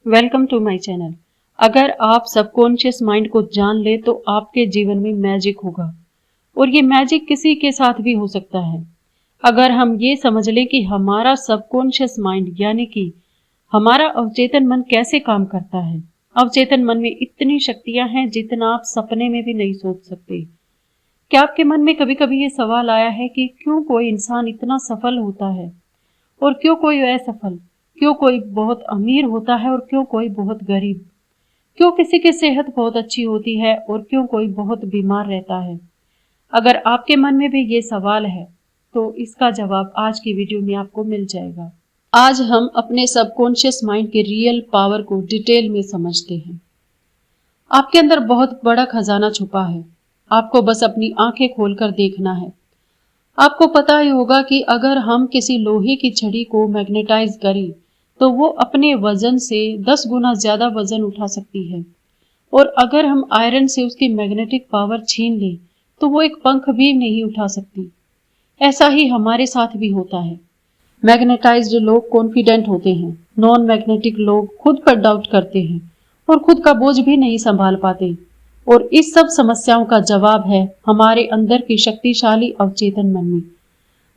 Welcome to my channel. अगर आप subconscious mind को जान ले तो आपके जीवन में मैजिक होगा और ये मैजिक किसी के साथ भी हो सकता है। अगर हम ये समझ लें कि हमारा सबकॉन्शियस माइंड यानी कि हमारा अवचेतन मन कैसे काम करता है। अवचेतन मन में इतनी शक्तियां हैं जितना आप सपने में भी नहीं सोच सकते। क्या आपके मन में कभी कभी ये सवाल आया है कि क्यों कोई इंसान इतना सफल होता है और क्यों कोई असफल? क्यों कोई बहुत अमीर होता है और क्यों कोई बहुत गरीब? क्यों किसी की सेहत बहुत अच्छी होती है और क्यों कोई बहुत बीमार रहता है? अगर आपके मन में भी ये सवाल है तो इसका जवाब आज की वीडियो में आपको मिल जाएगा। आज हम अपने सबकॉन्शियस माइंड के रियल पावर को डिटेल में समझते हैं। आपके अंदर बहुत बड़ा खजाना छुपा है। आपको बस अपनी आंखें खोलकर देखना है। आपको पता ही होगा कि अगर हम किसी लोहे की छड़ी को मैग्नेटाइज करें तो वो अपने वजन से 10 गुना ज्यादा वजन उठा सकती है, और अगर हम आयरन से उसकी मैग्नेटिक पावर छीन लें तो वो एक पंख भी नहीं उठा सकती। ऐसा ही हमारे साथ भी होता है। मैग्नेटाइज्ड लोग कॉन्फिडेंट होते हैं, नॉन मैग्नेटिक लोग खुद पर डाउट करते हैं और खुद का बोझ भी नहीं संभाल पाते। और इस सब समस्याओं का जवाब है हमारे अंदर की शक्तिशाली अवचेतन मन में।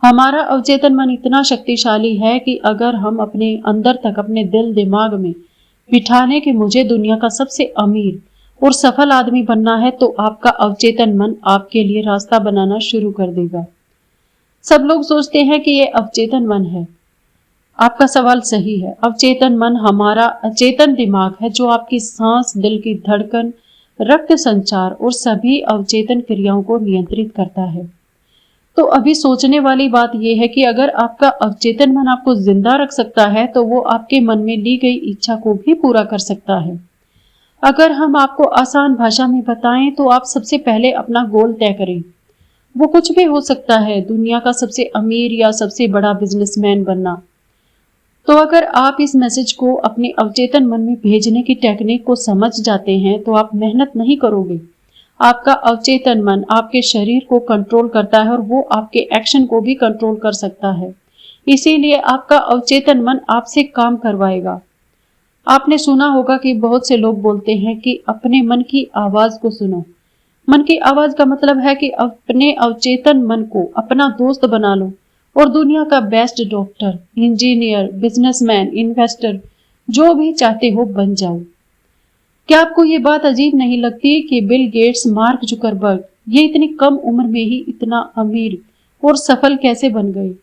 हमारा अवचेतन मन इतना शक्तिशाली है कि अगर हम अपने अंदर तक अपने दिल दिमाग में बिठाने कि मुझे दुनिया का सबसे अमीर और सफल आदमी बनना है तो आपका अवचेतन मन आपके लिए रास्ता बनाना शुरू कर देगा। सब लोग सोचते हैं कि ये अवचेतन मन है। आपका सवाल सही है। अवचेतन मन हमारा अचेतन दिमाग है जो आपकी सांस, दिल की धड़कन, रक्त संचार और सभी अवचेतन क्रियाओं को नियंत्रित करता है। तो अभी सोचने वाली बात यह है कि अगर आपका अवचेतन मन आपको जिंदा रख सकता है तो वो आपके मन में ली गई इच्छा को भी पूरा कर सकता है। अगर हम आपको आसान भाषा में बताएं तो आप सबसे पहले अपना गोल तय करें। वो कुछ भी हो सकता है, दुनिया का सबसे अमीर या सबसे बड़ा बिजनेसमैन बनना। तो अगर आप इस मैसेज को अपने अवचेतन मन में भेजने की टेक्निक को समझ जाते हैं तो आप मेहनत नहीं करोगे। आपका अवचेतन मन आपके शरीर को कंट्रोल करता है और वो आपके एक्शन को भी कंट्रोल कर सकता है। इसीलिए आपका अवचेतन मन आपसे काम करवाएगा। आपने सुना होगा कि बहुत से लोग बोलते हैं कि अपने मन की आवाज को सुनो। मन की आवाज का मतलब है कि अपने अवचेतन मन को अपना दोस्त बना लो और दुनिया का best doctor, engineer, businessman, investor जो भी चाहते हो बन जाओ। क्या आपको ये बात अजीब नहीं लगती कि बिल गेट्स, मार्क जुकरबर्ग ये इतनी कम उम्र में ही इतना अमीर और सफल कैसे बन गए?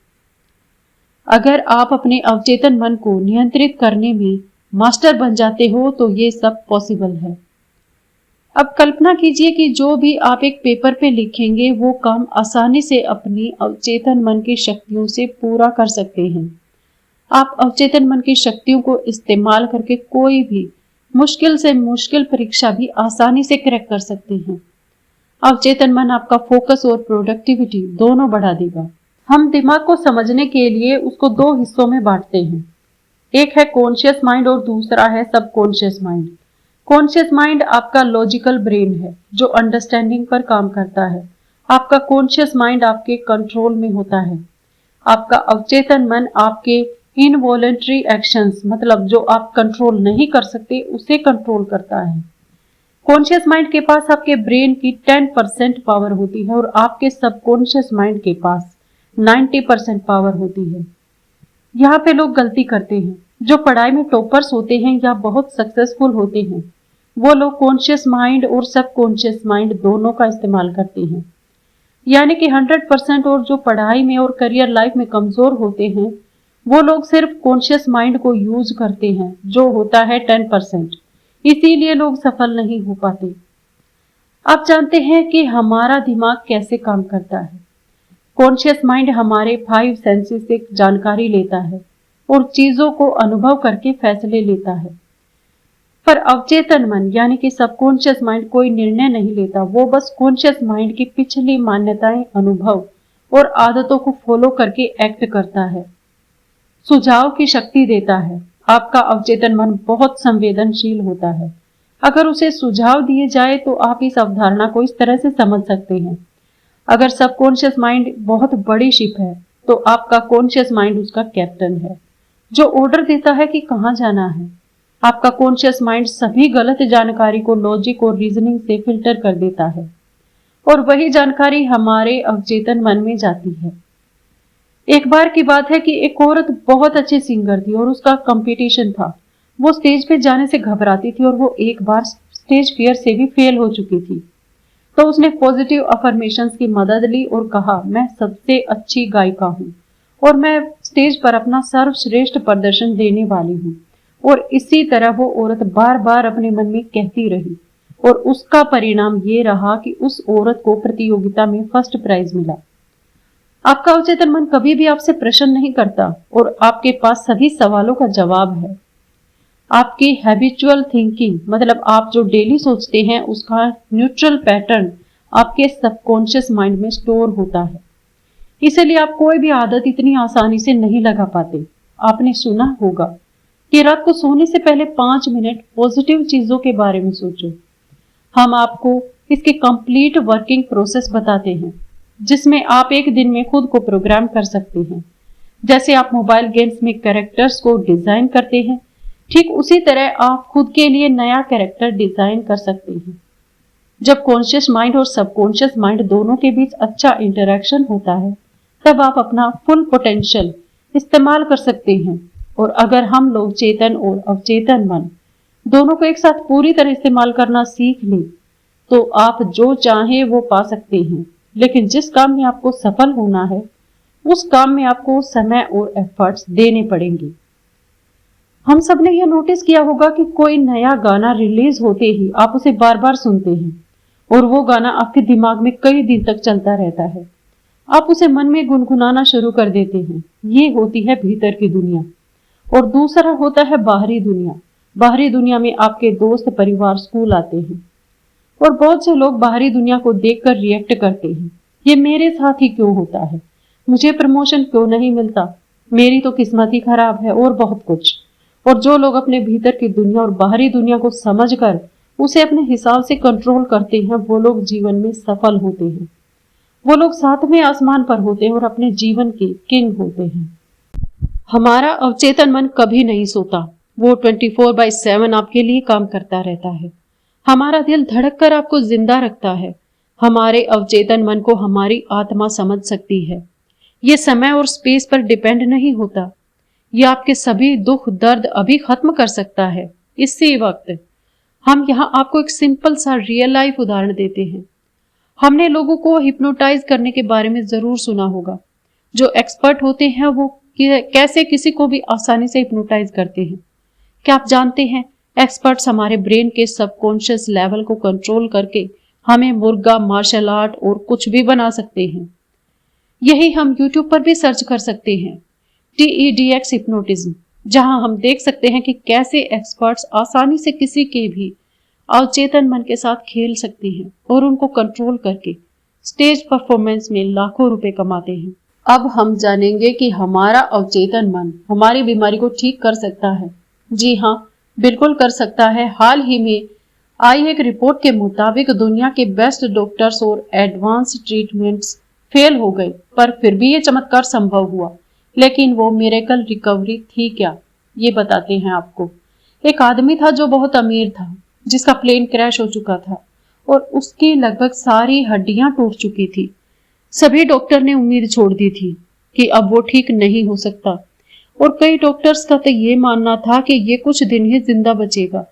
अगर आप अपने अवचेतन मन को नियंत्रित करने में मास्टर बन जाते हो तो ये सब पॉसिबल है। अब कल्पना कीजिए कि जो भी आप एक पेपर पे लिखेंगे वो काम आसानी से अपनी अवचेतन मन की शक्तियों से पूरा कर सकते हैं। आप अवचेतन मन की शक्तियों को इस्तेमाल करके कोई भी मुश्किल से मुश्किल परीक्षा भी आसानी से क्रैक कर सकते हैं। अवचेतन मन आपका फोकस और प्रोडक्टिविटी दोनों बढ़ा देगा। हम दिमाग को समझने के लिए उसको दो हिस्सों में बांटते हैं। एक है कॉन्शियस माइंड और दूसरा है सबकॉन्शियस माइंड। कॉन्शियस माइंड आपका लॉजिकल ब्रेन है जो अंडरस्टैंडिंग पर काम करता है। आपका कॉन्शियस माइंड आपके कंट्रोल में होता है। आपका अवचेतन मन आपके इनवॉलंटरी एक्शंस, मतलब जो आप कंट्रोल नहीं कर सकते, उसे कंट्रोल करता है। कॉन्शियस माइंड के पास आपके ब्रेन की 10% पावर होती है और आपके सबकॉन्शियस माइंड के पास 90% पावर होती है। यहाँ पे लोग गलती करते हैं। जो पढ़ाई में टॉपर्स होते हैं या बहुत सक्सेसफुल होते हैं वो लोग कॉन्शियस माइंड और सबकॉन्शियस माइंड दोनों का इस्तेमाल करते हैं। यानी कि 100%। और जो पढ़ाई में और करियर लाइफ में कमजोर होते हैं वो लोग सिर्फ कॉन्शियस माइंड को यूज करते हैं जो होता है 10%। इसीलिए लोग सफल नहीं हो पाते। आप जानते हैं कि हमारा दिमाग कैसे काम करता है? कॉन्शियस माइंड हमारे 5 सेंसेस से जानकारी लेता है और चीजों को अनुभव करके फैसले लेता है। पर अवचेतन मन यानी कि सबकॉन्शियस माइंड कोई निर्णय नहीं लेता। वो बस कॉन्शियस माइंड की पिछली मान्यताएं, अनुभव और आदतों को फॉलो करके एक्ट करता है, सुझाव की शक्ति देता है। आपका अवचेतन मन बहुत संवेदनशील होता है। अगर उसे सुझाव दिए जाए तो आप इस अवधारणा को इस तरह से समझ सकते हैं। अगर सबकॉन्शियस माइंड बहुत बड़ी शिप है तो आपका कॉन्शियस माइंड उसका कैप्टन है जो ऑर्डर देता है कि कहाँ जाना है। आपका कॉन्शियस माइंड सभी गलत जानकारी को लॉजिक और रीजनिंग से फिल्टर कर देता है और वही जानकारी हमारे अवचेतन मन में जाती है। एक बार की बात है कि एक औरत बहुत अच्छी सिंगर थी और उसका कंपटीशन था। वो स्टेज पे जाने से घबराती थी और वो एक बार स्टेज फियर से भी फेल हो चुकी थी। तो उसने पॉजिटिव अफर्मेशंस की मदद ली और कहा, मैं सबसे अच्छी गायिका हूँ और मैं स्टेज पर अपना सर्वश्रेष्ठ प्रदर्शन देने वाली हूँ। और इसी तरह वो औरत बार बार अपने मन में कहती रही और उसका परिणाम ये रहा कि उस औरत को प्रतियोगिता में फर्स्ट प्राइज मिला। आपका अवचेतन मन कभी भी आपसे प्रश्न नहीं करता और आपके पास सभी सवालों का जवाब है। आपकी हैबिचुअल थिंकिंग मतलब आप जो डेली सोचते हैं उसका न्यूट्रल पैटर्न आपके सबकॉन्शियस माइंड में स्टोर होता है। इसलिए आप कोई भी आदत इतनी आसानी से नहीं लगा पाते। आपने सुना होगा कि रात को सोने से पहले 5 मिनट पॉजिटिव चीजों के बारे में सोचो। हम आपको इसके कंप्लीट वर्किंग प्रोसेस बताते हैं जिसमें आप एक दिन में खुद को प्रोग्राम कर सकते हैं। जैसे आप मोबाइल गेम्स में कैरेक्टर्स को डिजाइन करते हैं, ठीक उसी तरह आप खुद के लिए नया कैरेक्टर डिजाइन कर सकते हैं। जब कॉन्शियस माइंड और सबकॉन्शियस माइंड दोनों के बीच अच्छा इंटरेक्शन होता है तब आप अपना फुल पोटेंशियल इस्तेमाल कर सकते हैं। और अगर हम लोग चेतन और अवचेतन मन दोनों को एक साथ पूरी तरह इस्तेमाल करना सीख लें तो आप जो चाहें वो पा सकते हैं। लेकिन जिस काम में आपको सफल होना है उस काम में आपको समय और एफर्ट्स देने पड़ेंगे। हम सब ने यह नोटिस किया होगा कि कोई नया गाना रिलीज होते ही आप उसे बार बार सुनते हैं और वो गाना आपके दिमाग में कई दिन तक चलता रहता है। आप उसे मन में गुनगुनाना शुरू कर देते हैं। ये होती है भीतर की दुनिया। और दूसरा होता है बाहरी दुनिया। बाहरी दुनिया में आपके दोस्त, परिवार, स्कूल आते हैं और बहुत से लोग बाहरी दुनिया को देखकर रिएक्ट करते हैं। ये मेरे साथ ही क्यों होता है, मुझे प्रमोशन क्यों नहीं मिलता, मेरी तो किस्मत ही खराब है और बहुत कुछ। और जो लोग अपने भीतर की दुनिया और बाहरी दुनिया को समझकर उसे अपने हिसाब से कंट्रोल करते हैं वो लोग जीवन में सफल होते हैं। वो लोग सातवें आसमान पर होते हैं और अपने जीवन के किंग होते हैं। हमारा अवचेतन मन कभी नहीं सोता। वो 24/7 आपके लिए काम करता रहता है। हमारा दिल धड़क कर आपको जिंदा रखता है। हमारे अवचेतन मन को हमारी आत्मा समझ सकती है। ये समय और स्पेस पर डिपेंड नहीं होता। ये आपके सभी दुख दर्द अभी खत्म कर सकता है इसी वक्त। हम यहाँ आपको एक सिंपल सा रियल लाइफ उदाहरण देते हैं। हमने लोगों को हिप्नोटाइज करने के बारे में जरूर सुना होगा। जो एक्सपर्ट होते हैं वो कैसे किसी को भी आसानी से हिप्नोटाइज करते हैं। क्या आप जानते हैं एक्सपर्ट्स हमारे ब्रेन के सबकॉन्शियस लेवल को कंट्रोल करके हमें मुर्गा, मार्शल आर्ट और कुछ भी बना सकते हैं। यही हम YouTube पर भी सर्च कर सकते हैं, TEDx हिप्नोटिज्म, जहां हम देख सकते हैं कि कैसे एक्सपर्ट्स आसानी से किसी के भी अवचेतन मन के साथ खेल सकते हैं और उनको कंट्रोल करके स्टेज परफॉर्मेंस में लाखों रुपए कमाते हैं। अब हम जानेंगे कि हमारा अवचेतन मन हमारी बीमारी को ठीक कर सकता है। जी हाँ, बिल्कुल कर सकता है। हाल ही में आई एक रिपोर्ट के मुताबिक दुनिया के बेस्ट डॉक्टर्स और एडवांस ट्रीटमेंट्स फेल हो गए, पर फिर भी ये चमत्कार संभव हुआ। लेकिन वो मिरेकल रिकवरी थी क्या, ये बताते हैं आपको। एक आदमी था जो बहुत अमीर था, जिसका प्लेन क्रैश हो चुका था और उसकी लगभग सारी हड्डियां टूट चुकी थी। सभी डॉक्टर ने उम्मीद छोड़ दी थी कि अब वो ठीक नहीं हो सकता और कई डॉक्टर्स का तो ये मानना था कि ये कुछ दिन ही जिंदा बचेगा।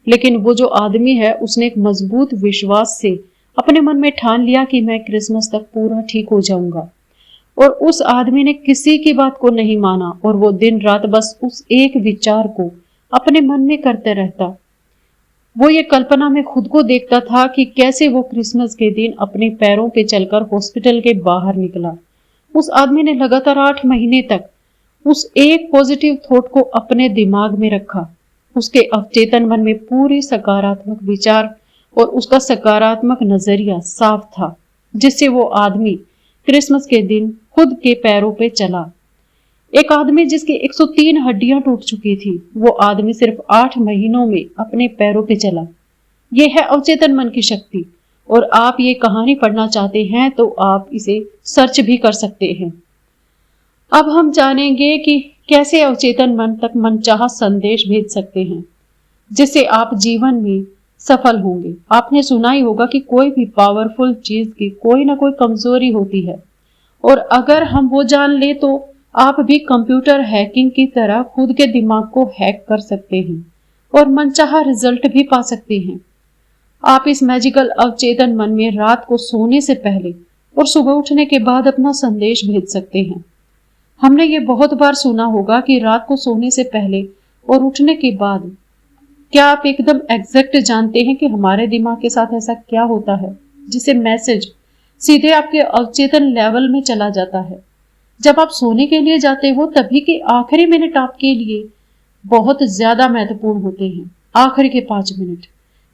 लेकिन वो जो आदमी है उसने एक मजबूत विश्वास से अपने मन में ठान लिया कि मैं क्रिसमस तक पूरा ठीक हो जाऊंगा। और उस आदमी ने किसी की बात को नहीं माना और वो दिन रात बस उस एक विचार को अपने मन में करते रहता। वो ये कल्पना में खुद को देखता था कि कैसे वो क्रिसमस के दिन अपने पैरों पे चलकर हॉस्पिटल के बाहर निकला। उस आदमी ने लगातार 8 महीने तक उस एक पॉजिटिव थॉट को अपने दिमाग में रखा। उसके अवचेतन मन में पूरी सकारात्मक विचार और उसका सकारात्मक नजरिया साफ था, जिससे वो आदमी क्रिसमस के दिन खुद के पैरों पे चला। एक आदमी जिसकी 103 हड्डियां टूट चुकी थी, वो आदमी सिर्फ 8 महीनों में अपने पैरों पे चला। ये है अवचेतन मन की शक्ति। और आप ये कहानी पढ़ना चाहते हैं तो आप इसे सर्च भी कर सकते हैं। अब हम जानेंगे कि कैसे अवचेतन मन तक मनचाहा संदेश भेज सकते हैं। जिससे आप जीवन में सफल होंगे। आपने सुना ही होगा कि कोई भी पावरफुल चीज की कोई ना कोई कमजोरी होती है, और अगर हम वो जान ले तो आप भी कंप्यूटर हैकिंग की तरह खुद के दिमाग को हैक कर सकते हैं और मनचाहा रिजल्ट भी पा सकते हैं। आप इस मैजिकल अवचेतन मन में रात को सोने से पहले और सुबह उठने के बाद अपना संदेश भेज सकते हैं। हमने ये बहुत बार सुना होगा कि रात को सोने से पहले और उठने के बाद। क्या आप एकदम एग्जैक्ट जानते हैं कि हमारे दिमाग के साथ ऐसा क्या होता है जिसे मैसेज सीधे आपके अवचेतन लेवल में चला जाता है? जब आप सोने के लिए जाते हो तभी के आखिरी मिनट आपके लिए बहुत ज्यादा महत्वपूर्ण होते हैं। आखिरी के 5 मिनट,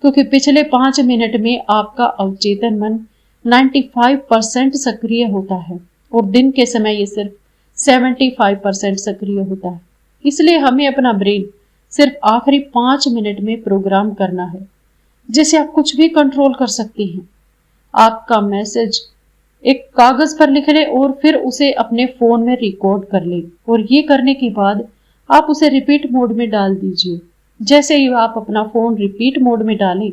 क्योंकि पिछले 5 मिनट में आपका अवचेतन मन 95% सक्रिय होता है और दिन के समय ये सिर्फ 75% सक्रिय होता है। इसलिए हमें अपना ब्रेन सिर्फ आखिरी 5 मिनट में प्रोग्राम करना है, जिसे आप कुछ भी कंट्रोल कर सकते हैं। आपका मैसेज एक कागज पर लिख ले और फिर उसे अपने फोन में रिकॉर्ड कर ले, और ये करने के बाद आप उसे रिपीट मोड में डाल दीजिए। जैसे ही आप अपना फोन रिपीट मोड में डालें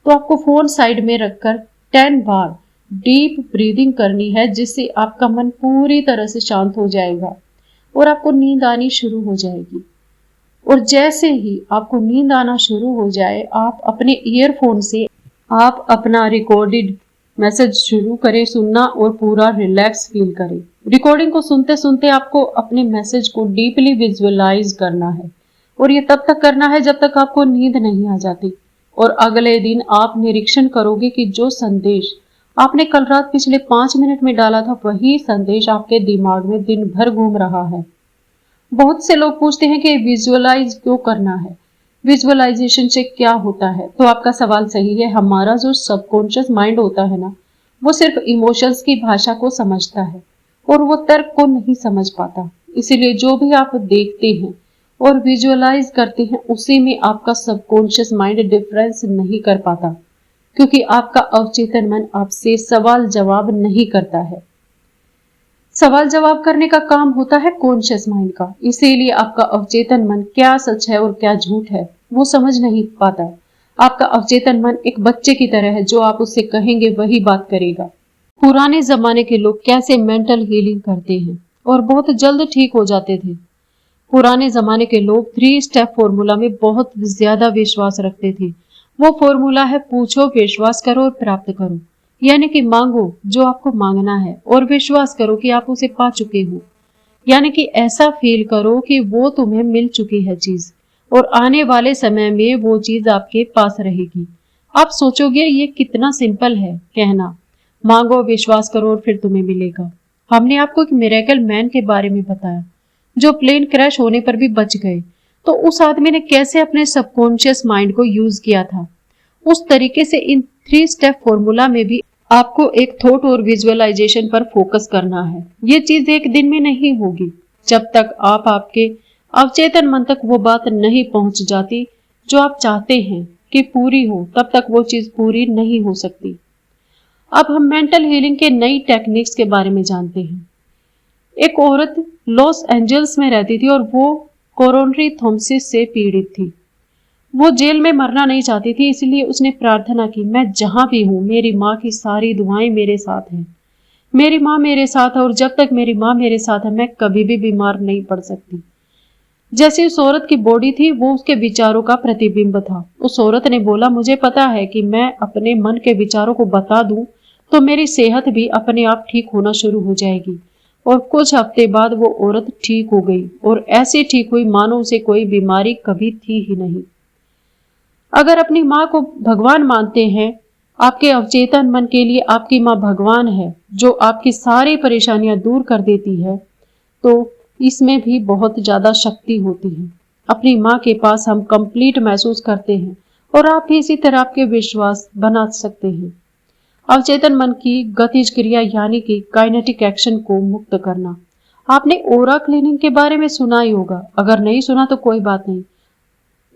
तो आपको फोन साइड में रखकर 10 बार डीप ब्रीदिंग करनी है, जिससे आपका मन पूरी तरह से शांत हो जाएगा और आपको नींद आनी शुरू हो जाएगी। और जैसे ही आपको नींद आना शुरू हो जाए, आप अपने ईयरफोन से आप अपना रिकॉर्डेड मैसेज शुरू करें सुनना और पूरा रिलैक्स फील करें। रिकॉर्डिंग को सुनते सुनते आपको अपने मैसेज को डीपली विजुअलाइज करना है, और ये तब तक करना है जब तक आपको नींद नहीं आ जाती। और अगले दिन आप निरीक्षण करोगे कि जो संदेश आपने कल रात पिछले 5 मिनट में डाला था, वही संदेश आपके दिमाग में दिन भर घूम रहा है। बहुत से लोग पूछते हैं कि विजुअलाइज क्यों करना है, विजुअलाइजेशन से क्या होता है? तो आपका सवाल सही है। हमारा जो सबकॉन्शियस माइंड होता है ना, वो सिर्फ इमोशंस की भाषा को समझता है और वो तर्क को नहीं समझ पाता। इसीलिए जो भी आप देखते हैं और विजुअलाइज करते हैं, उसी में आपका सबकॉन्शियस माइंड डिफरेंस नहीं कर पाता, क्योंकि आपका अवचेतन मन आपसे सवाल जवाब नहीं करता है। सवाल जवाब करने का काम होता है कॉन्शियस माइंड का। इसीलिए आपका अवचेतन मन क्या सच है और क्या झूठ है वो समझ नहीं पाता। आपका अवचेतन मन एक बच्चे की तरह है, जो आप उससे कहेंगे वही बात करेगा। पुराने जमाने के लोग कैसे मेंटल हीलिंग करते हैं और बहुत जल्द ठीक हो जाते थे। पुराने जमाने के लोग 3 स्टेप फॉर्मूला में बहुत ज्यादा विश्वास रखते थे। वो फॉर्मूला है पूछो, विश्वास करो और प्राप्त करो। यानी कि मांगो जो आपको मांगना है और विश्वास करो कि आप उसे पा चुके हो। यानी कि ऐसा फील करो कि वो तुम्हें मिल चुकी है चीज, और आने वाले समय में वो चीज आपके पास रहेगी। आप सोचोगे ये कितना सिंपल है कहना, मांगो, विश्वास करो और फिर तुम्हें मिलेगा। हमने आपको एक मिरेकल मैन के बारे में बताया जो प्लेन क्रैश होने पर भी बच गए। तो उस आदमी ने कैसे अपने सबकॉन्शियस माइंड को यूज किया था, उस तरीके से इन 3 स्टेप फॉर्मूला में भी आपको एक थॉट और विजुअलाइजेशन पर फोकस करना है। ये चीज एक दिन में नहीं होगी। जब तक आप आपके अवचेतन मन तक वो बात नहीं पहुंच जाती जो आप चाहते हैं कि पूरी हो, तब तक वो चीज पूरी नहीं हो सकती। अब हम मेंटल हीलिंग के नई टेक्निक्स के बारे में जानते हैं। एक औरत लॉस एंजल्स में रहती थी और वो कोरोनरी थोमसिस से पीड़ित थी। वो जेल में मरना नहीं चाहती थी, इसलिए उसने प्रार्थना की, मैं जहां भी हूं मेरी माँ की सारी दुआएं मेरे साथ हैं। मेरी माँ मेरे साथ है और जब तक मेरी माँ मेरे साथ है मैं कभी भी बीमार नहीं पड़ सकती। जैसे उस औरत की बॉडी थी वो उसके विचारों का प्रतिबिंब था। उस औरत ने बोला, मुझे पता है कि मैं अपने मन के विचारों को बता दूं तो मेरी सेहत भी अपने आप ठीक होना शुरू हो जाएगी। और कुछ हफ्ते बाद वो औरत ठीक हो गई, और ऐसे ठीक हुई मानो उसे कोई बीमारी कभी थी ही नहीं। अगर अपनी माँ को भगवान मानते हैं, आपके अवचेतन मन के लिए आपकी माँ भगवान है जो आपकी सारी परेशानियां दूर कर देती है, तो इसमें भी बहुत ज्यादा शक्ति होती है। अपनी माँ के पास हम कंप्लीट महसूस करते हैं, और आप भी इसी तरह आपके विश्वास बना सकते हैं। अवचेतन मन की गतिज क्रिया यानी कि काइनेटिक एक्शन को मुक्त करना। आपने ओरा क्लीनिंग के बारे में सुना ही होगा, अगर नहीं सुना तो कोई बात नहीं,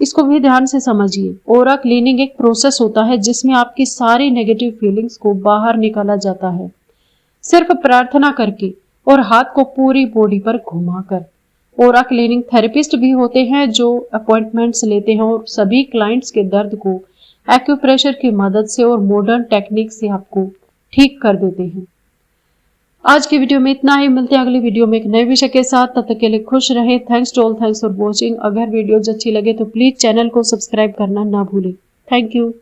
इसको भी ध्यान से समझिए। ओरा क्लीनिंग एक प्रोसेस होता है जिसमें आपकी सारी नेगेटिव फीलिंग्स को बाहर निकाला जाता है, सिर्फ प्रार्थना करके और हाथ को पूरी बॉडी पर घुमाकर। और क्लिनिक थेरेपिस्ट भी होते हैं जो अपॉइंटमेंट्स लेते हैं और सभी क्लाइंट्स के दर्द को एक्यूप्रेशर की मदद से और मॉडर्न टेक्निक से आपको ठीक कर देते हैं। आज की वीडियो में इतना ही, मिलते हैं अगली वीडियो में एक नए विषय के साथ। तब तक के लिए खुश रहें। Thanks to all, thanks for watching. अगर वीडियोज अच्छी लगे तो प्लीज चैनल को सब्सक्राइब करना ना भूलें। Thank you.